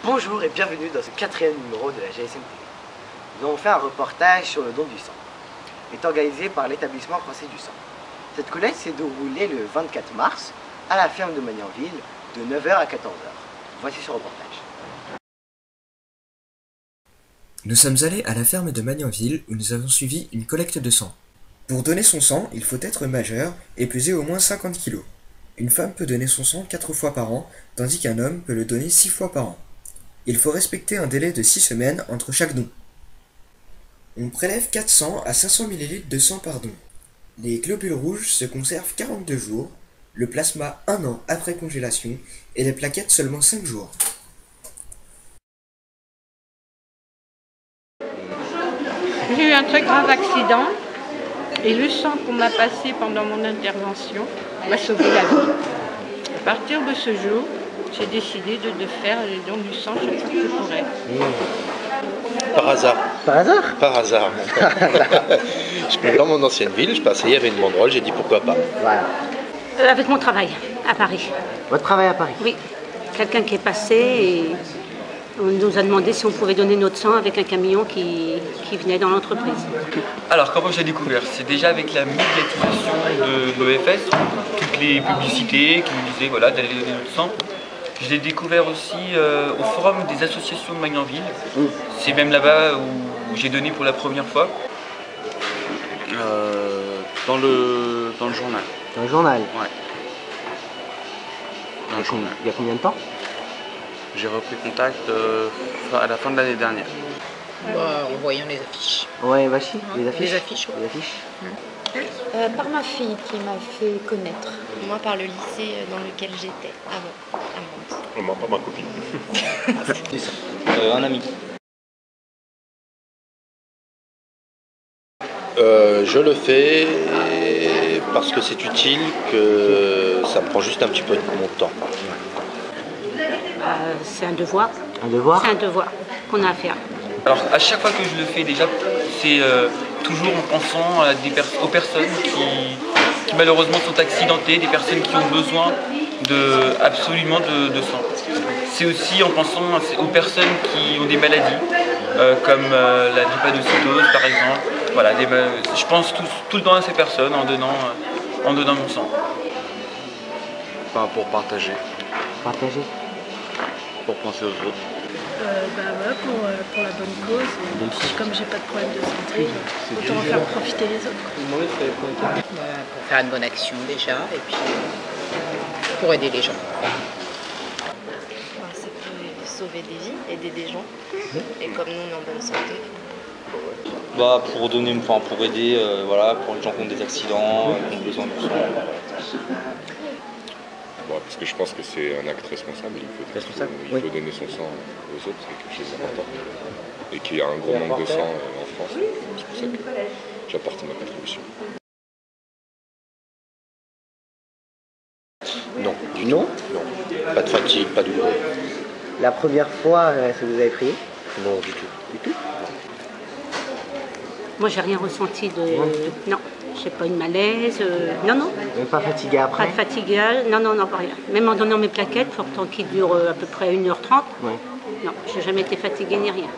Bonjour et bienvenue dans ce 4e numéro de la GSM TV. Nous avons fait un reportage sur le don du sang, est organisé par l'établissement français du sang. Cette collecte s'est déroulée le 24 mars à la ferme de Magnanville de 9h à 14h. Voici ce reportage. Nous sommes allés à la ferme de Magnanville où nous avons suivi une collecte de sang. Pour donner son sang, il faut être majeur et peser au moins 50 kg. Une femme peut donner son sang 4 fois par an, tandis qu'un homme peut le donner 6 fois par an. Il faut respecter un délai de 6 semaines entre chaque don. On prélève 400 à 500 ml de sang par don. Les globules rouges se conservent 42 jours, le plasma 1 an après congélation et les plaquettes seulement 5 jours. J'ai eu un très grave accident et le sang qu'on m'a passé pendant mon intervention m'a sauvé la vie. À partir de ce jour, j'ai décidé de faire les dons du sang chaque fois que je pourrais. Par hasard. Par hasard? Par hasard. Je suis dans mon ancienne ville, je passais, il y avait une banderole, j'ai dit pourquoi pas. Voilà. Avec mon travail à Paris. Votre travail à Paris? Oui, quelqu'un qui est passé et on nous a demandé si on pouvait donner notre sang avec un camion qui venait dans l'entreprise. Alors comment j'ai découvert? C'est déjà avec la médiatisation de l'OFS, toutes les publicités qui nous disaient voilà, d'aller donner notre sang. Je l'ai découvert aussi au forum des associations de Magnanville. C'est même là-bas où j'ai donné pour la première fois. Dans le journal. Dans le journal? Ouais. Dans le journal. Il y a combien de temps? J'ai repris contact à la fin de l'année dernière. En voyant les affiches. Ouais, voici, les affiches. Les affiches, Les affiches. Par ma fille qui m'a fait connaître. Moi par le lycée dans lequel j'étais avant. Moi, pas ma copine. Un ami. Je le fais parce que c'est utile, que ça me prend juste un petit peu de mon temps. C'est un devoir. Un devoir? C'est un devoir qu'on a à faire. Alors à chaque fois que je le fais déjà, c'est toujours en pensant à aux personnes qui malheureusement sont accidentées, des personnes qui ont besoin absolument de sang. C'est aussi en pensant aux personnes qui ont des maladies, comme la drépanocytose par exemple. Voilà, je pense tout le temps à ces personnes en donnant mon sang. Enfin, pour partager, Partager? pour penser aux autres. Pour la bonne cause. Comme j'ai pas de problème de santé, autant en faire profiter les autres. Pour faire une bonne action déjà, et puis pour aider les gens. Ça peut sauver des vies, aider des gens. Et comme nous on est en bonne santé. Pour donner, pour aider, pour les gens qui ont des accidents, qui ont besoin de sang. Parce que je pense que c'est un acte responsable. Il faut donner son sang aux autres, c'est quelque chose d'important. Et qu'il y a un gros manque de sang en France. C'est pour ça que j'apporte ma contribution. Non. Non? Non. Pas de fatigue, pas de douleur. La première fois, est-ce que vous avez pris? Non, du tout. Du tout? Moi, j'ai rien ressenti de... Non, j'ai pas une malaise. Non. Même pas fatigué après? Pas de fatigue. Non, pas rien. Même en donnant mes plaquettes, pourtant qui durent à peu près 1h30. Ouais. Non, j'ai jamais été fatiguée ni rien.